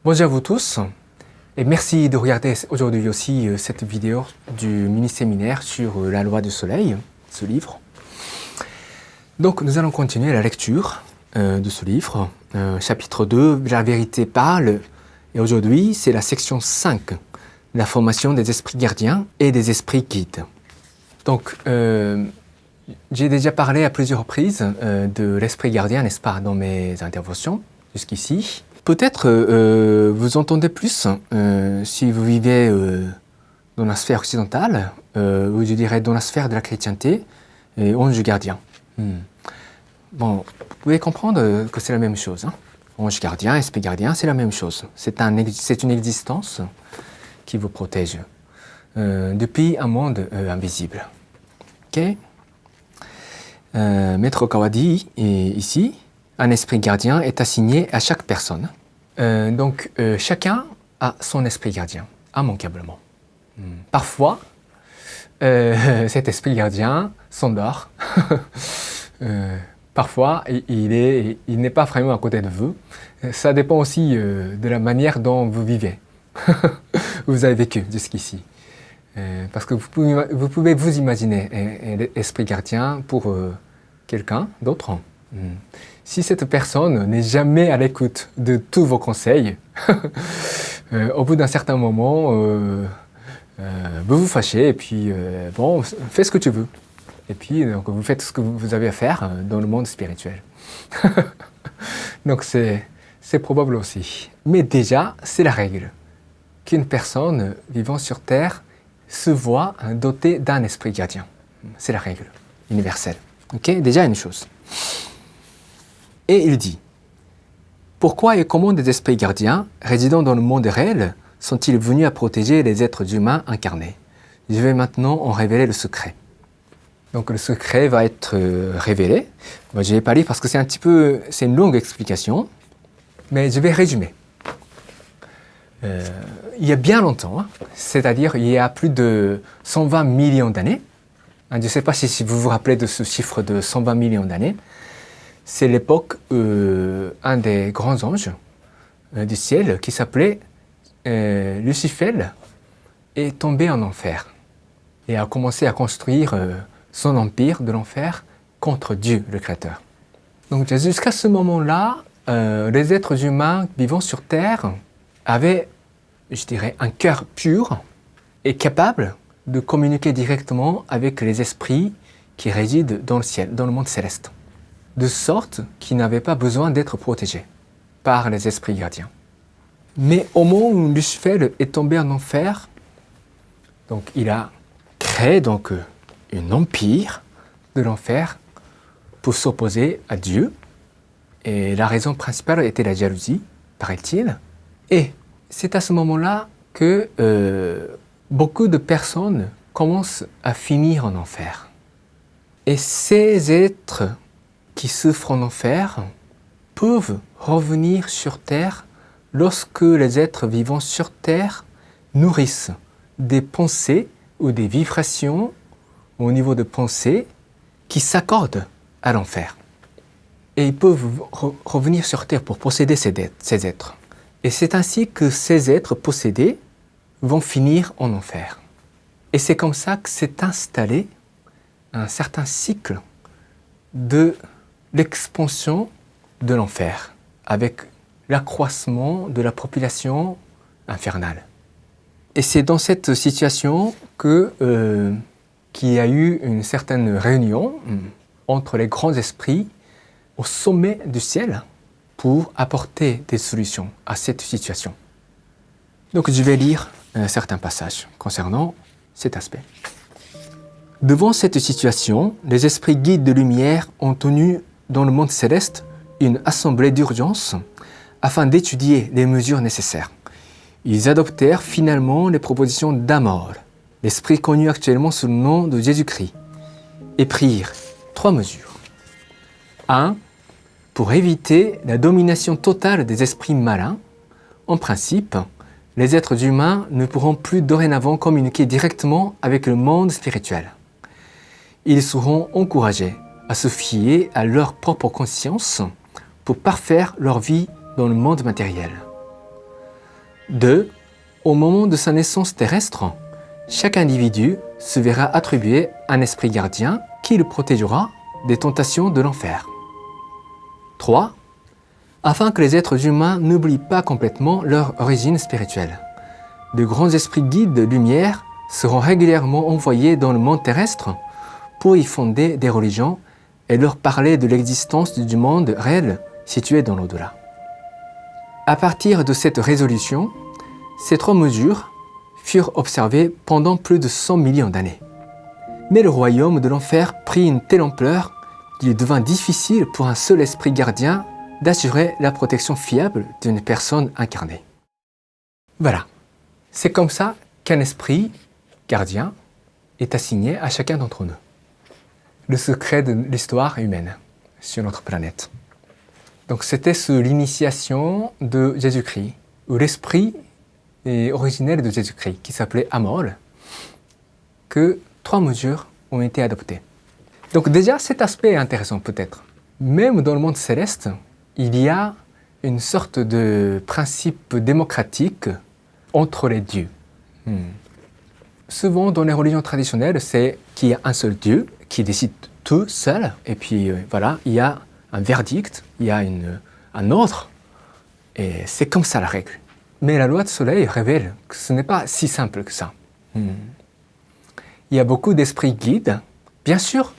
Bonjour à vous tous et merci de regarder aujourd'hui aussi cette vidéo du mini-séminaire sur la loi du soleil, ce livre. Donc nous allons continuer la lecture de ce livre, chapitre 2, la vérité parle, et aujourd'hui c'est la section 5, la formation des esprits gardiens et des esprits guides. Donc j'ai déjà parlé à plusieurs reprises de l'esprit gardien, n'est-ce pas, dans mes interventions jusqu'ici. Peut-être vous entendez plus si vous vivez dans la sphère occidentale, ou je dirais dans la sphère de la chrétienté, et ange gardien. Bon, vous pouvez comprendre que c'est la même chose. Hein. Ange gardien, esprit gardien, c'est la même chose. C'est une existence qui vous protège depuis un monde invisible. Ok. Maître Okawa dit ici, un esprit gardien est assigné à chaque personne. Donc, chacun a son esprit gardien, immanquablement. Parfois, cet esprit gardien s'endort. Parfois, il n'est pas vraiment à côté de vous. Ça dépend aussi de la manière dont vous vivez. Vous avez vécu jusqu'ici. Parce que vous pouvez vous imaginer l'esprit gardien pour quelqu'un d'autre. Si cette personne n'est jamais à l'écoute de tous vos conseils, au bout d'un certain moment, vous vous fâchez et puis, bon, fais ce que tu veux. Et puis, donc, vous faites ce que vous avez à faire dans le monde spirituel. Donc, c'est probable aussi. Mais déjà, c'est la règle. Qu'une personne vivant sur Terre se voit dotée d'un esprit gardien. C'est la règle universelle. Okay? Déjà une chose. Et il dit, pourquoi et comment des esprits gardiens, résidant dans le monde réel, sont-ils venus à protéger les êtres humains incarnés? Je vais maintenant en révéler le secret. Donc le secret va être révélé. Moi, je ne vais pas lire parce que c'est une longue explication, mais je vais résumer. Il y a bien longtemps, hein, c'est-à-dire il y a plus de 120 millions d'années, hein, je ne sais pas si vous vous rappelez de ce chiffre de 120 millions d'années, c'est l'époque un des grands anges du ciel qui s'appelait Lucifer est tombé en enfer et a commencé à construire son empire de l'enfer contre Dieu, le Créateur. Donc jusqu'à ce moment-là, les êtres humains vivant sur Terre avaient, je dirais, un cœur pur et capable de communiquer directement avec les esprits qui résident dans le ciel, dans le monde céleste, de sorte qu'ils n'avaient pas besoin d'être protégés par les esprits gardiens. Mais au moment où Lucifer est tombé en enfer, donc il a créé donc un empire de l'enfer pour s'opposer à Dieu. Et la raison principale était la jalousie, paraît-il. Et c'est à ce moment-là que beaucoup de personnes commencent à finir en enfer. Et ces êtres qui souffrent en enfer peuvent revenir sur Terre lorsque les êtres vivant sur Terre nourrissent des pensées ou des vibrations au niveau de pensée qui s'accordent à l'enfer. Et ils peuvent revenir sur Terre pour posséder ces êtres. Et c'est ainsi que ces êtres possédés vont finir en enfer. Et c'est comme ça que s'est installé un certain cycle de l'expansion de l'enfer, avec l'accroissement de la population infernale. Et c'est dans cette situation qu'il y a eu une certaine réunion entre les grands esprits au sommet du ciel pour apporter des solutions à cette situation. Donc je vais lire certains passages concernant cet aspect. Devant cette situation, les esprits guides de lumière ont tenu dans le monde céleste une assemblée d'urgence afin d'étudier les mesures nécessaires. Ils adoptèrent finalement les propositions d'Amor, l'esprit connu actuellement sous le nom de Jésus-Christ, et prirent 3 mesures. 1. Pour éviter la domination totale des esprits malins, en principe, les êtres humains ne pourront plus dorénavant communiquer directement avec le monde spirituel. Ils seront encouragés à se fier à leur propre conscience pour parfaire leur vie dans le monde matériel. 2. Au moment de sa naissance terrestre, chaque individu se verra attribuer un esprit gardien qui le protégera des tentations de l'enfer. 3. Afin que les êtres humains n'oublient pas complètement leur origine spirituelle, de grands esprits guides de lumière seront régulièrement envoyés dans le monde terrestre pour y fonder des religions et leur parler de l'existence du monde réel situé dans l'au-delà. À partir de cette résolution, ces 3 mesures furent observées pendant plus de 100 millions d'années. Mais le royaume de l'enfer prit une telle ampleur qu'il devint difficile pour un seul esprit gardien d'assurer la protection fiable d'une personne incarnée. Voilà, c'est comme ça qu'un esprit gardien est assigné à chacun d'entre nous. Le secret de l'histoire humaine sur notre planète. Donc c'était sous l'initiation de Jésus-Christ, où l'esprit originel de Jésus-Christ, qui s'appelait Amol, que 3 mesures ont été adoptées. Donc déjà, cet aspect est intéressant peut-être. Même dans le monde céleste, il y a une sorte de principe démocratique entre les dieux. Souvent, dans les religions traditionnelles, c'est qu'il y a un seul Dieu qui décide tout seul, et puis voilà, il y a un verdict, il y a un ordre, et c'est comme ça la règle. Mais la loi de soleil révèle que ce n'est pas si simple que ça. Il y a beaucoup d'esprits guides. Bien sûr,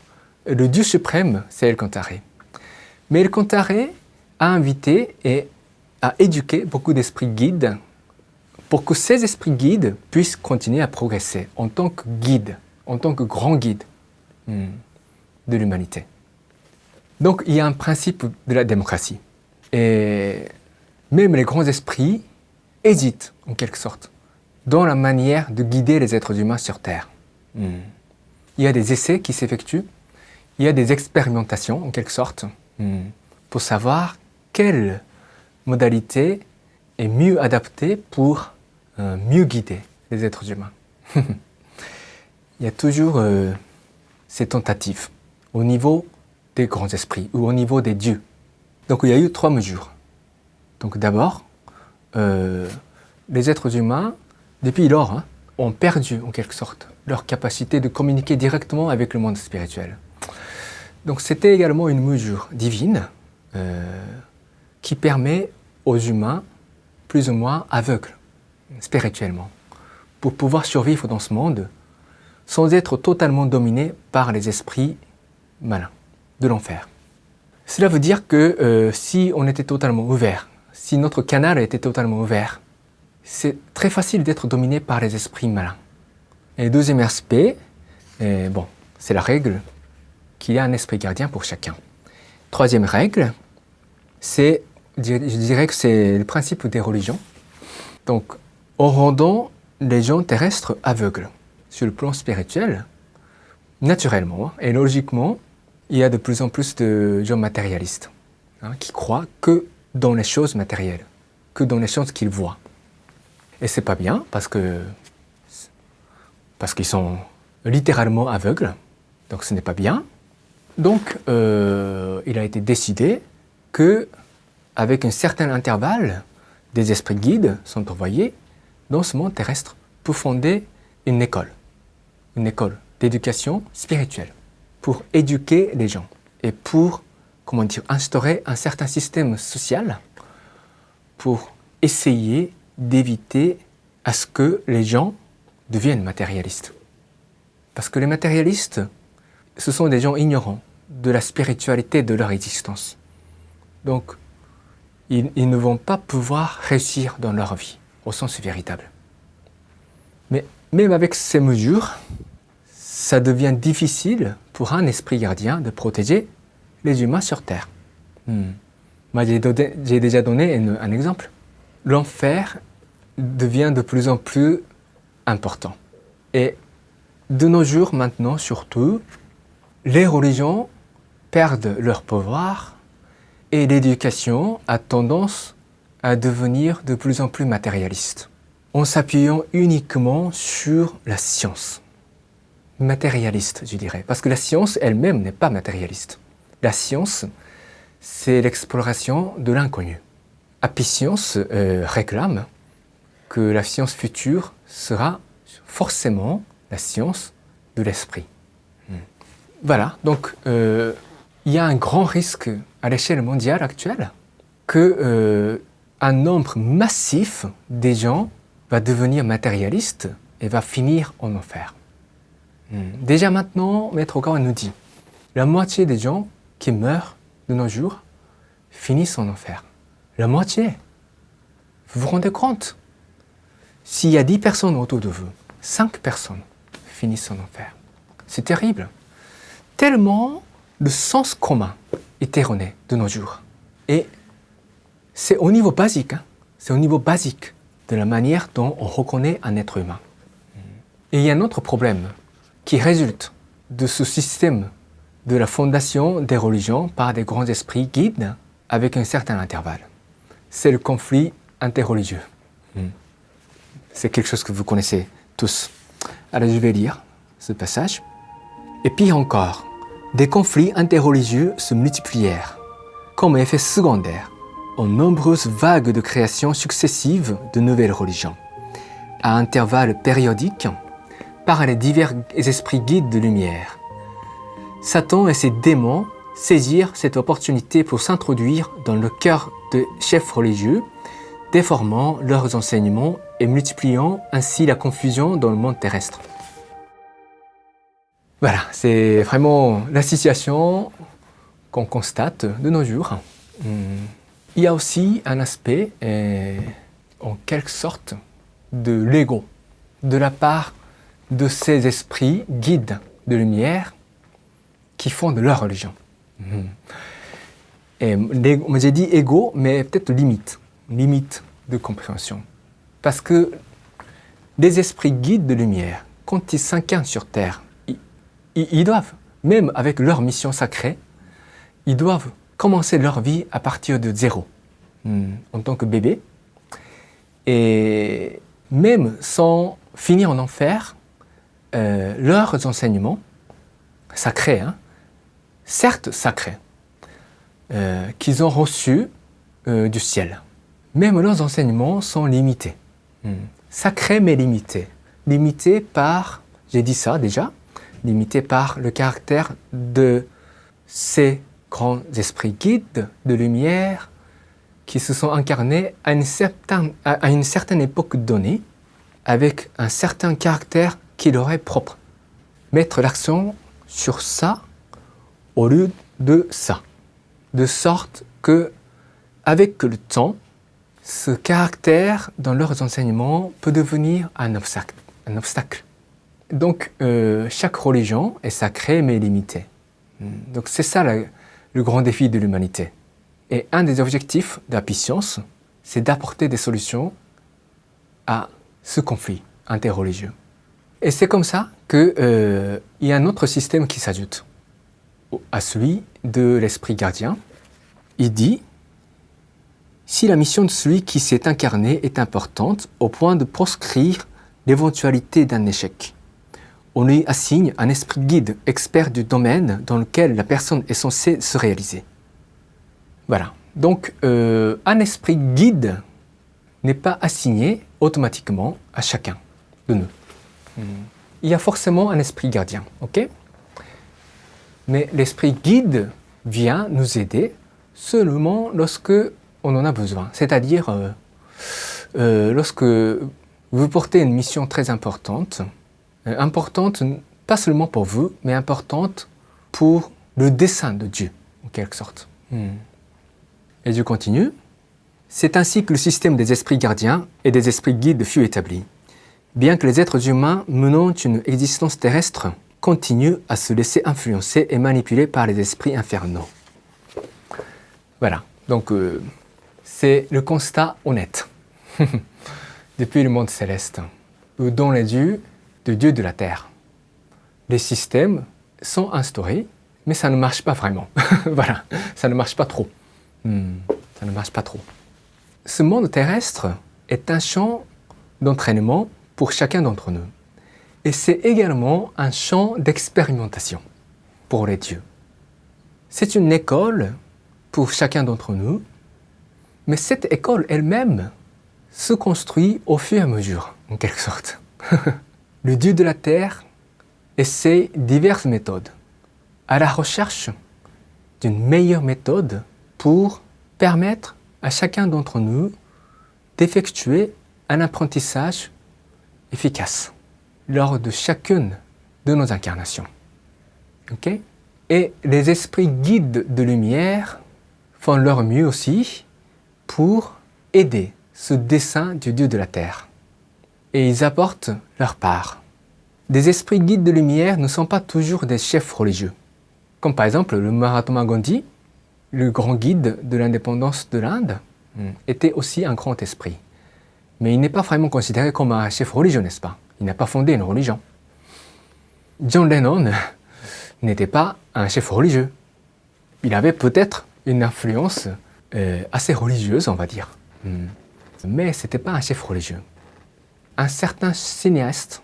le Dieu suprême, c'est El Kantaré. Mais El Kantaré a invité et a éduqué beaucoup d'esprits guides pour que ces esprits guides puissent continuer à progresser en tant que guide, en tant que grand guide de l'humanité. Donc il y a un principe de la démocratie. Et même les grands esprits hésitent, en quelque sorte, dans la manière de guider les êtres humains sur Terre. Il y a des essais qui s'effectuent, il y a des expérimentations, en quelque sorte, pour savoir quelle modalité est mieux adaptée pour mieux guider les êtres humains. Il y a toujours ces tentatives au niveau des grands esprits ou au niveau des dieux. Donc il y a eu 3 mesures. Donc d'abord, les êtres humains, depuis lors, ont perdu en quelque sorte leur capacité de communiquer directement avec le monde spirituel. Donc c'était également une mesure divine qui permet aux humains, plus ou moins aveugles, spirituellement, pour pouvoir survivre dans ce monde sans être totalement dominés par les esprits malins de l'enfer. Cela veut dire que si on était totalement ouvert, si notre canal était totalement ouvert, c'est très facile d'être dominé par les esprits malins. Et le deuxième aspect, c'est la règle qu'il y a un esprit gardien pour chacun. Troisième règle, je dirais que c'est le principe des religions. Donc, en rendant les gens terrestres aveugles sur le plan spirituel, naturellement et logiquement, il y a de plus en plus de gens matérialistes qui croient que dans les choses matérielles, que dans les choses qu'ils voient. Et c'est pas bien parce qu'ils sont littéralement aveugles, donc ce n'est pas bien. Donc, il a été décidé que, avec un certain intervalle, des esprits guides sont envoyés dans ce monde terrestre pour fonder une école d'éducation spirituelle, pour éduquer les gens et pour, instaurer un certain système social pour essayer d'éviter à ce que les gens deviennent matérialistes. Parce que les matérialistes, ce sont des gens ignorants de la spiritualité de leur existence. Donc, ils ne vont pas pouvoir réussir dans leur vie, au sens véritable. Mais même avec ces mesures, ça devient difficile pour un esprit gardien de protéger les humains sur Terre. Moi, j'ai déjà donné un exemple. L'enfer devient de plus en plus important. Et de nos jours maintenant, surtout, les religions perdent leur pouvoir et l'éducation a tendance à devenir de plus en plus matérialiste, en s'appuyant uniquement sur la science. Matérialiste, je dirais, parce que la science elle-même n'est pas matérialiste. La science, c'est l'exploration de l'inconnu. Apicience réclame que la science future sera forcément la science de l'esprit. Voilà, donc il y a un grand risque à l'échelle mondiale actuelle que un nombre massif des gens va devenir matérialiste et va finir en enfer. Déjà maintenant, Maître Okawa nous dit, la moitié des gens qui meurent de nos jours finissent en enfer. La moitié. Vous vous rendez compte? S'il y a 10 personnes autour de vous, 5 personnes finissent en enfer. C'est terrible. Tellement le sens commun est erroné de nos jours. Et c'est au niveau basique, c'est au niveau basique de la manière dont on reconnaît un être humain. Et il y a un autre problème qui résulte de ce système de la fondation des religions par des grands esprits guides avec un certain intervalle. C'est le conflit interreligieux. C'est quelque chose que vous connaissez tous. Alors je vais lire ce passage. Et pire encore, des conflits interreligieux se multiplièrent, comme effet secondaire, en nombreuses vagues de création successives de nouvelles religions, à intervalles périodiques, par les divers esprits guides de lumière. Satan et ses démons saisirent cette opportunité pour s'introduire dans le cœur de chefs religieux, déformant leurs enseignements et multipliant ainsi la confusion dans le monde terrestre. Voilà, c'est vraiment la situation qu'on constate de nos jours. Il y a aussi un aspect, en quelque sorte, de l'ego, de la part de ces esprits guides de lumière qui font de leur religion. Et j'ai dit ego, mais peut-être limite de compréhension. Parce que les esprits guides de lumière, quand ils s'incarnent sur Terre, ils doivent, même avec leur mission sacrée, ils doivent commencer leur vie à partir de zéro, en tant que bébé. Et même sans finir en enfer, leurs enseignements sacrés, certes sacrés, qu'ils ont reçus du ciel, même leurs enseignements sont limités. Sacrés mais limités. Limités par, j'ai dit ça déjà, limités par le caractère de ces grands esprits guides de lumière qui se sont incarnés à une certaine époque donnée, avec un certain caractère qui leur est propre. Mettre l'accent sur ça au lieu de ça. De sorte que, avec le temps, ce caractère dans leurs enseignements peut devenir un obstacle. Donc, chaque religion est sacrée mais limitée. Donc, c'est ça le grand défi de l'humanité. Et un des objectifs de la puissance, c'est d'apporter des solutions à ce conflit interreligieux. Et c'est comme ça qu'il y a un autre système qui s'ajoute à celui de l'esprit gardien. Il dit, si la mission de celui qui s'est incarné est importante au point de proscrire l'éventualité d'un échec, on lui assigne un esprit guide expert du domaine dans lequel la personne est censée se réaliser. Voilà. Donc, un esprit guide n'est pas assigné automatiquement à chacun de nous. Il y a forcément un esprit gardien, ok? Mais l'esprit guide vient nous aider seulement lorsque on en a besoin. C'est-à-dire, lorsque vous portez une mission très importante, importante pas seulement pour vous, mais importante pour le dessein de Dieu, en quelque sorte. Et je continue. C'est ainsi que le système des esprits gardiens et des esprits guides fut établi. Bien que les êtres humains menant une existence terrestre continuent à se laisser influencer et manipuler par les esprits infernaux. Voilà, donc c'est le constat honnête depuis le monde céleste, dans les yeux de Dieu de la terre. Les systèmes sont instaurés, mais ça ne marche pas vraiment. Voilà, ça ne marche pas trop. Ça ne marche pas trop. Ce monde terrestre est un champ d'entraînement pour chacun d'entre nous. Et c'est également un champ d'expérimentation pour les dieux. C'est une école pour chacun d'entre nous, mais cette école elle-même se construit au fur et à mesure, en quelque sorte. Le Dieu de la Terre essaie diverses méthodes à la recherche d'une meilleure méthode pour permettre à chacun d'entre nous d'effectuer un apprentissage efficace lors de chacune de nos incarnations. Okay? Et les esprits guides de lumière font leur mieux aussi pour aider ce dessein du Dieu de la Terre. Et ils apportent leur part. Des esprits guides de lumière ne sont pas toujours des chefs religieux. Comme par exemple le Mahatma Gandhi, le grand guide de l'indépendance de l'Inde, était aussi un grand esprit. Mais il n'est pas vraiment considéré comme un chef religieux, n'est-ce pas? Il n'a pas fondé une religion. John Lennon n'était pas un chef religieux. Il avait peut-être une influence assez religieuse, on va dire. Mais ce n'était pas un chef religieux. Un certain cinéaste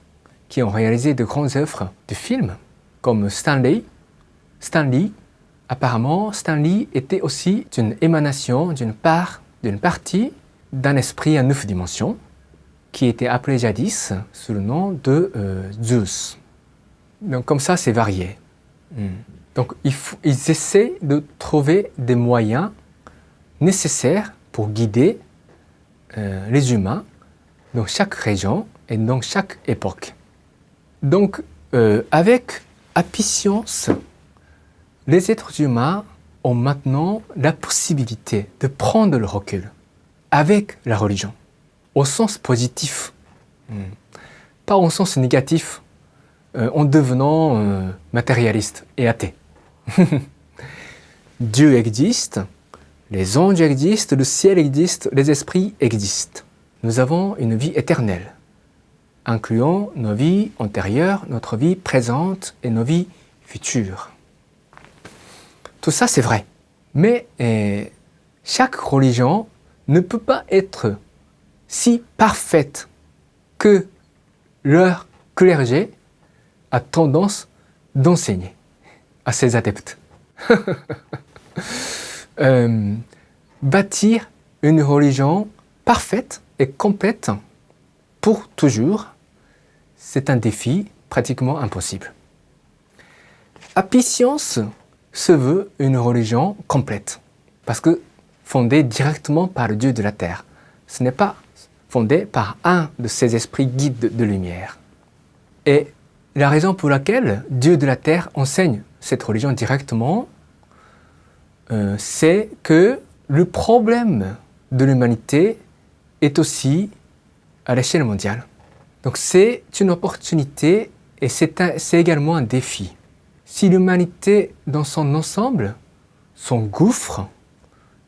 qui ont réalisé de grandes œuvres de films, comme Stan Lee, apparemment, Stan Lee était aussi une émanation d'une partie d'un esprit à 9 dimensions qui était appelé jadis sous le nom de Zeus. Donc comme ça, c'est varié. Donc ils essaient de trouver des moyens nécessaires pour guider les humains dans chaque région et dans chaque époque. Donc avec apicience, les êtres humains ont maintenant la possibilité de prendre le recul avec la religion, au sens positif, pas au sens négatif, en devenant matérialiste et athée. Dieu existe, les anges existent, le ciel existe, les esprits existent. Nous avons une vie éternelle, incluant nos vies antérieures, notre vie présente et nos vies futures. Tout ça, c'est vrai. Mais chaque religion ne peut pas être si parfaite que leur clergé a tendance d'enseigner à ses adeptes. Bâtir une religion parfaite et complète pour toujours, c'est un défi pratiquement impossible. Apicience se veut une religion complète, parce que fondée directement par le Dieu de la Terre. Ce n'est pas fondé par un de ces esprits guides de lumière. Et la raison pour laquelle Dieu de la Terre enseigne cette religion directement, c'est que le problème de l'humanité est aussi à l'échelle mondiale. Donc c'est une opportunité et c'est également un défi. Si l'humanité dans son ensemble s'engouffre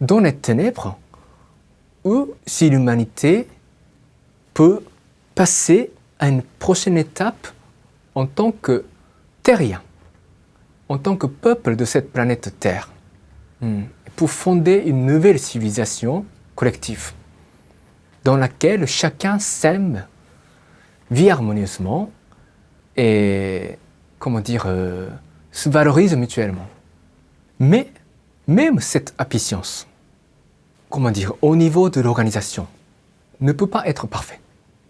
dans les ténèbres, ou si l'humanité peut passer à une prochaine étape en tant que terrien, en tant que peuple de cette planète Terre, pour fonder une nouvelle civilisation collective, dans laquelle chacun s'aime, vit harmonieusement et, se valorise mutuellement. Mais même cette apicience, au niveau de l'organisation, ne peut pas être parfait.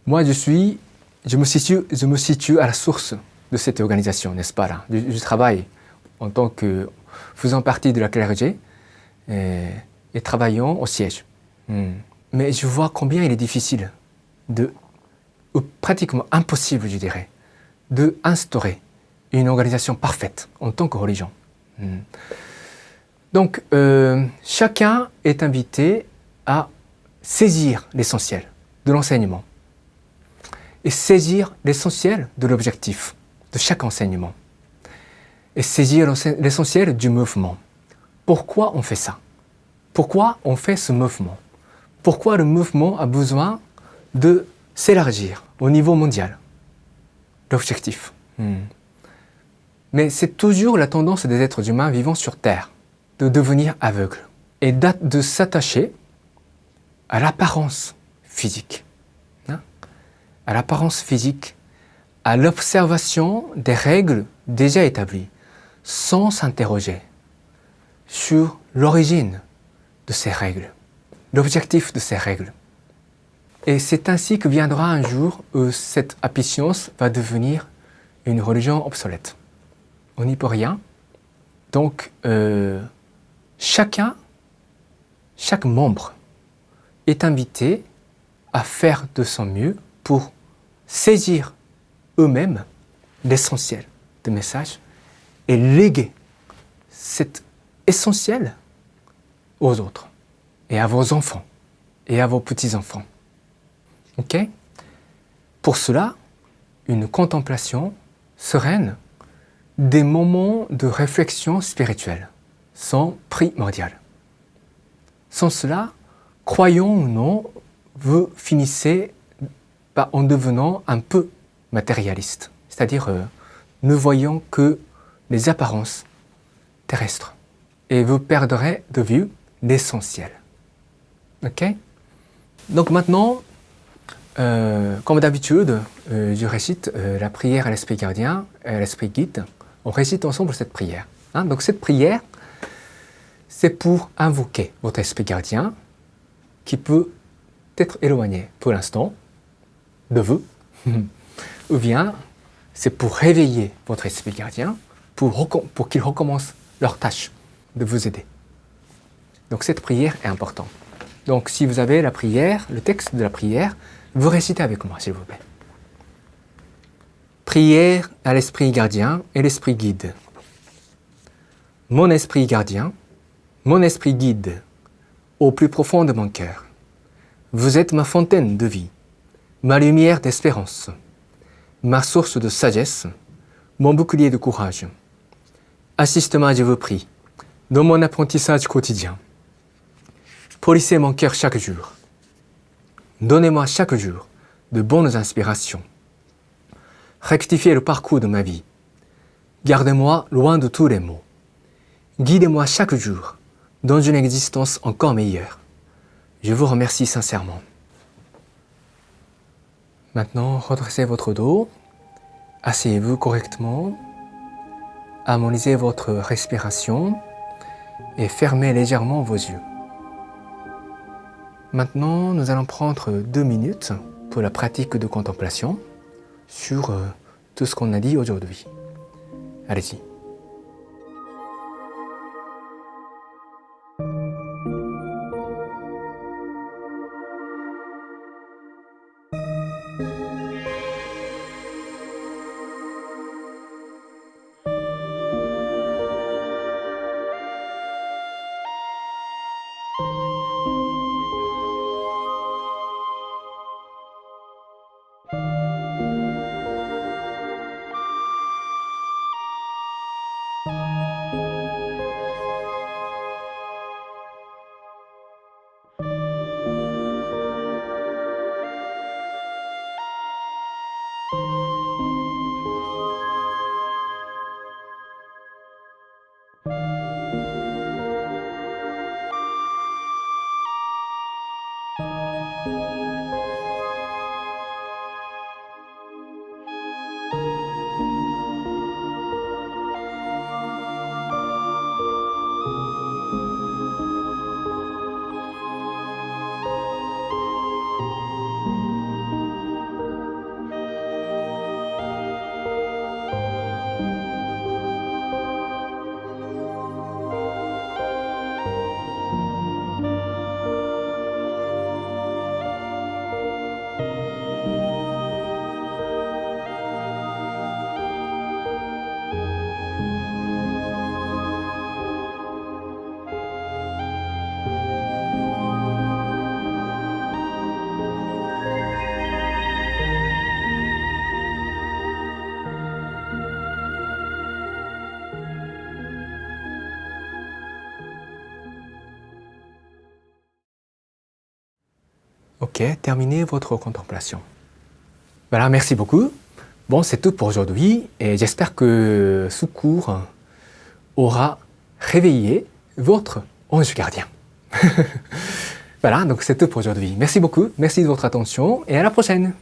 Moi, je me situe à la source de cette organisation, n'est-ce pas là? Je travaille en tant que faisant partie de la clergé et travaillant au siège. Mais je vois combien il est difficile, ou pratiquement impossible, je dirais, de instaurer une organisation parfaite en tant que religion. Donc, chacun est invité à saisir l'essentiel de l'enseignement et saisir l'essentiel de l'objectif de chaque enseignement et saisir l'essentiel du mouvement. Pourquoi on fait ça? Pourquoi on fait ce mouvement? Pourquoi le mouvement a besoin de s'élargir au niveau mondial? L'objectif. Mais c'est toujours la tendance des êtres humains vivant sur Terre de devenir aveugles et de s'attacher à l'apparence physique. À l'apparence physique, à l'observation des règles déjà établies, sans s'interroger sur l'origine de ces règles, l'objectif de ces règles. Et c'est ainsi que viendra un jour où cette apiccience va devenir une religion obsolète. On n'y peut rien. Donc, chaque membre est invité à faire de son mieux pour saisir eux-mêmes l'essentiel des messages et léguer cet essentiel aux autres et à vos enfants et à vos petits-enfants. Ok? Pour cela, une contemplation sereine, des moments de réflexion spirituelle sont primordiaux. Sans cela, croyons ou non, vous finissez en devenant un peu matérialiste, c'est-à-dire ne voyant que les apparences terrestres et vous perdrez de vue l'essentiel. Ok? Donc maintenant, comme d'habitude, je récite la prière à l'esprit gardien et à l'esprit guide. On récite ensemble cette prière. Hein? Donc cette prière, c'est pour invoquer votre esprit gardien qui peut être éloigné pour l'instant de vous, ou bien c'est pour réveiller votre esprit gardien pour qu'il recommence leur tâche de vous aider. Donc cette prière est importante. Donc si vous avez la prière, le texte de la prière, vous récitez avec moi s'il vous plaît. Prière à l'esprit gardien et l'esprit guide. Mon esprit gardien, mon esprit guide, au plus profond de mon cœur, vous êtes ma fontaine de vie, ma lumière d'espérance, ma source de sagesse, mon bouclier de courage. Assiste-moi, je vous prie, dans mon apprentissage quotidien. Polissez mon cœur chaque jour. Donnez-moi chaque jour de bonnes inspirations. Rectifiez le parcours de ma vie. Gardez-moi loin de tous les maux. Guidez-moi chaque jour dans une existence encore meilleure. Je vous remercie sincèrement. Maintenant, redressez votre dos, asseyez-vous correctement, harmonisez votre respiration et fermez légèrement vos yeux. Maintenant, nous allons prendre 2 minutes pour la pratique de contemplation sur tout ce qu'on a dit aujourd'hui. Allez-y. Ok, terminez votre contemplation. Voilà, merci beaucoup. Bon, c'est tout pour aujourd'hui et j'espère que ce cours aura réveillé votre ange gardien. Voilà, donc c'est tout pour aujourd'hui. Merci beaucoup, merci de votre attention et à la prochaine.